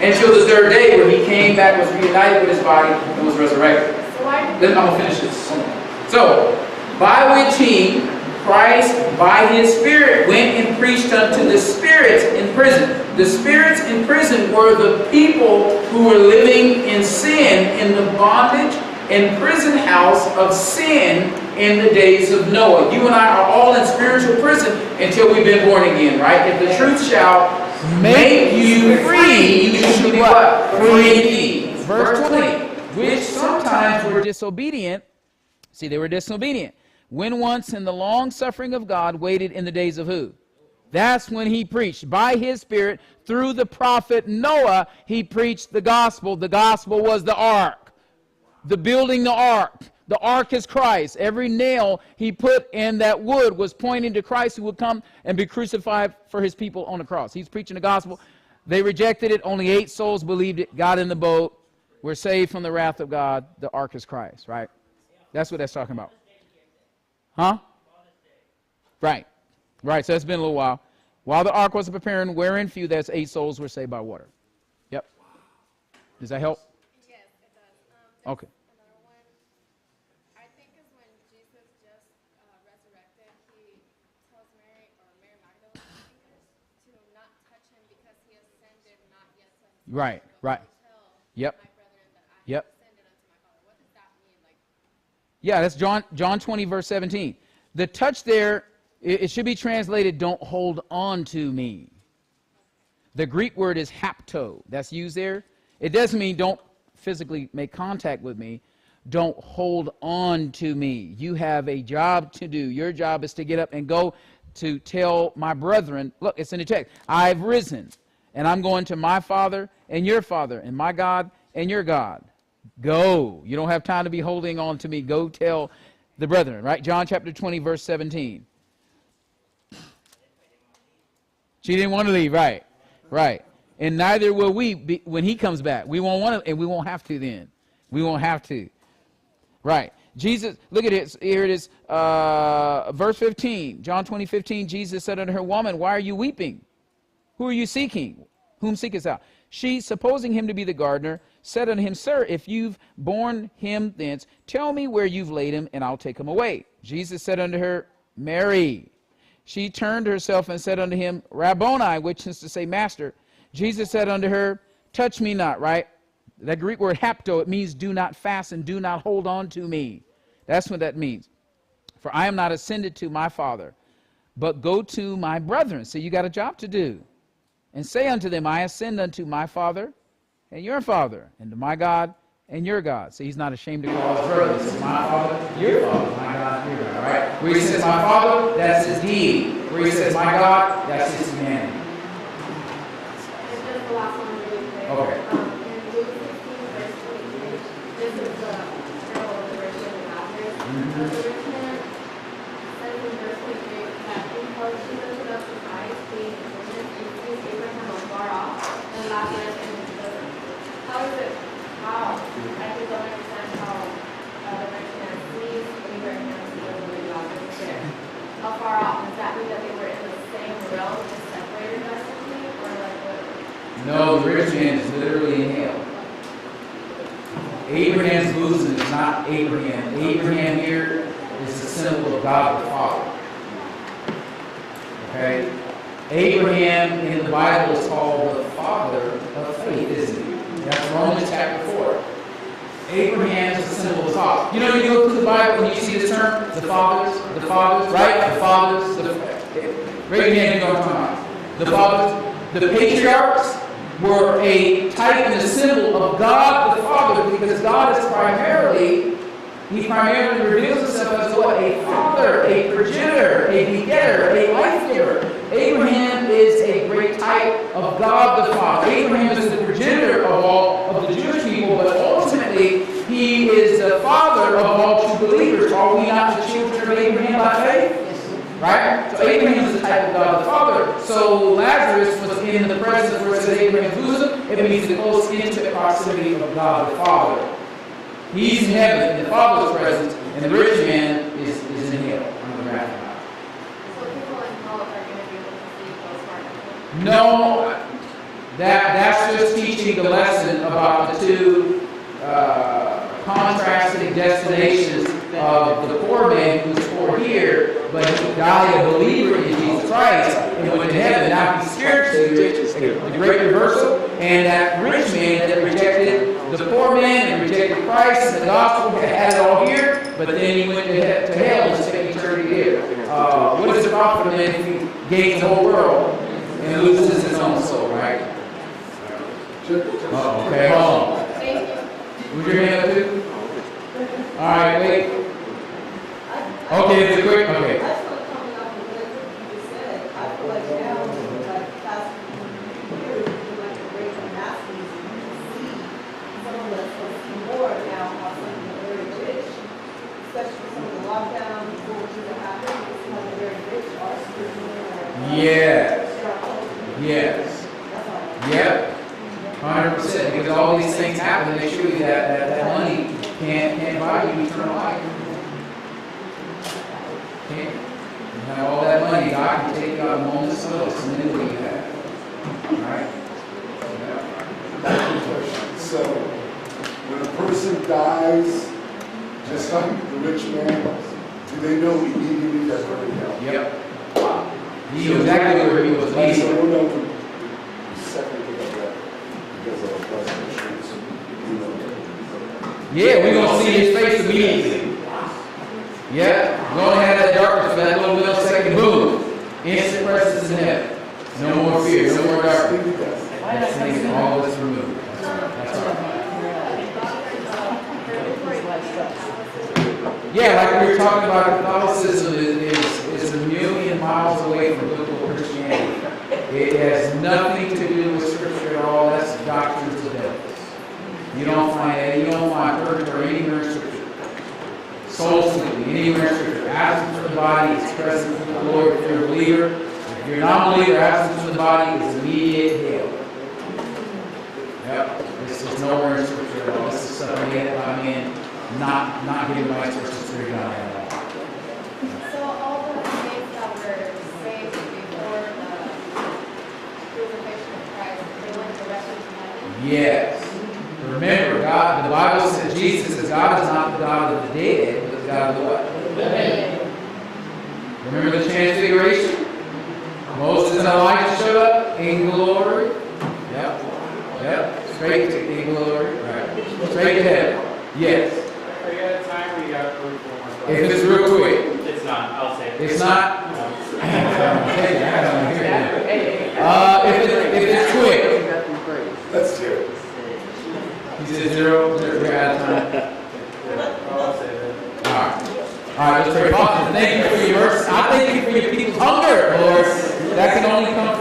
until the third day when he came back, was reunited with his body, and was resurrected. Then I'm going to finish this. So, by which he, Christ, by his Spirit, went and preached unto the spirits in prison. The spirits in prison were the people who were living in sin, in the bondage and prison house of sin in the days of Noah. You and I are all in spiritual prison until we've been born again, right? If the truth shall make you free, you should be what? Free indeed. Verse 20. Which sometimes were disobedient. See, they were disobedient. When once in the long suffering of God waited in the days of who? That's when he preached. By his Spirit, through the prophet Noah, he preached the gospel. The gospel was the ark. The building the ark. The ark is Christ. Every nail he put in that wood was pointing to Christ, who would come and be crucified for his people on the cross. He's preaching the gospel. They rejected it. Only 8 souls believed it. Got in the boat. We're saved from the wrath of God. The ark is Christ, right? That's what that's talking about. Huh? Right. Right, so it's been a little while. While the ark was preparing, wherein few, that's 8 souls were saved by water. Yep. Does that help? Yes, it does. Okay. Another one, I think is when Jesus just resurrected, he tells Mary, or Mary Magdalene, I think it is, to not touch him because he ascended not yet to his Father. Right, right. Yep. My brethren that I Yep. have ascended unto my Father. What does that mean? Like, Yeah, that's John 20, verse 17. The touch there, it should be translated, don't hold on to me. The Greek word is hapto. That's used there. It doesn't mean don't physically make contact with me. Don't hold on to me. You have a job to do. Your job is to get up and go to tell my brethren, look, it's in the text, I've risen, and I'm going to my Father and your Father, and my God and your God. Go. You don't have time to be holding on to me. Go tell the brethren, right? John chapter 20, verse 17. She didn't want to leave, right? Right. And neither will we be, when he comes back. We won't want to, and we won't have to then. We won't have to. Right. Jesus, look at it. Here it is. Verse 15. John 20, 15. Jesus said unto her, Woman, why are you weeping? Who are you seeking? Whom seekest thou? She, supposing him to be the gardener, said unto him, Sir, if you've borne him thence, tell me where you've laid him, and I'll take him away. Jesus said unto her, Mary. She turned herself and said unto him, Rabboni, which is to say, Master. Jesus said unto her, Touch me not, right? That Greek word hapto, it means do not fasten, do not hold on to me. That's what that means. For I am not ascended to my Father, but go to my brethren. So you got a job to do. And say unto them, I ascend unto my Father and your Father, and to my God and your God. So he's not ashamed to call his brother. He says, my Father, your Father, my God, your God, right? Where he says, my Father, that's his deed. Where he says, my God, that's his humanity. it's just the last one really quick. Okay. In Luke 16, verse 23, this is the parable of the rich man and Lazarus. The rich man says in verse 23 that because he lifted up his eyes, being indignant, and sees Abraham afar off, and Lazarus in his bosom. How is it? How? I just don't understand how the rich man sees Abraham's bosom and Lazarus there. How far off? Does that mean that they were in the same realm, just separated drastically, or like what? No, the rich man is literally in hell. Abraham's bosom is not Abraham. Abraham here is the symbol of God the Father. Okay? Abraham in the Bible is called the father of faith, isn't he? That's Romans chapter 4. Abraham is the symbol of the Father. You know, you go through the Bible and you see the term, the fathers, right? The fathers, raise your hand, you know what I'm talking about. The fathers, the patriarchs were a type and a symbol of God the Father, because God is He primarily reveals himself as what? A father, a progenitor, a begetter, a life giver. Abraham is a great type of God the Father. Abraham is the progenitor of all of the Jewish people, but ultimately he is the father of all true believers. Are we not the children of Abraham by faith? Right? So Abraham is the type of God the Father. So Lazarus was in the presence where it says Abraham's bosom. It means the close intimate proximity of God the Father. He's in heaven in the Father's presence, and the rich man is in hell on the wrath of God. So people in hell are going to be able to see those particles? No, that's just teaching the lesson about the two contrasting destinations of the poor man who's poor here, but he died a believer in Jesus Christ and went to heaven. Now he's spiritually rich, the great reversal, and that rich man that rejected the poor man and rejected Christ and the gospel had it all here, but then he went to hell and spent eternity there. What does it profit a man if he gains the whole world and loses his own soul, right? Okay, hold on. Thank you. Would your hand up too? All right, wait. Okay, it's a quick, okay. I just want to comment on what you just said. I feel like now, like past years, like the great masses, you see some of us see more now how some of the very rich, especially some of the lockdown, before what happened, some of the very rich are spiritual. Yes. That's Yes. all. Yep. 100%. Because all these things happen, they show you that money can't buy you eternal life. Can't. You have all that money, God can take you out of a moment's notice, and then what do you have? Alright? So, when a person dies, just like the rich man, do they know immediately that they're in hell? Yep. He knew exactly where he was So leading. we'll know the second thing of that because of the blessing assurance. You know. Yeah, we're going to see his face immediately. Yeah, we're going to have that darkness for that little millisecond, boom. Instant presence in heaven. No more fear, no more darkness. That's things, all of this removed. That's right. Yeah, like we were talking about, Catholicism is a million miles away from biblical Christianity. It has nothing to do with Scripture at all. That's doctrines of devils. You don't find purgatory anywhere in Scripture. Soul sleeping anywhere in Scripture. Absence from the body is present with the Lord if you're a believer. If you're not a believer, absence from the body is immediate hell. Yep. This is nowhere in Scripture at all. This is stuff made by men, not giving rights versus free God at all. So all the saints that were saved before the crucifixion of Christ, they went directly to heaven? Yes. Remember, God, the Bible says, Jesus says, God is not the God of the dead, but the God of the what? The dead. Remember the transfiguration? Moses and Elijah showed up in glory. Yep. Straight to in glory. Right. Straight to heaven. Yes. Are you out of time or you got room for one more If question? it's real quick. It's not, I'll say it. It's not. If it's quick. Let's hear it. He said zero. We're out of time. I'll say that. All right, let's pray. Father, thank you for your mercy. I thank you for your people's hunger, Lord. That can only come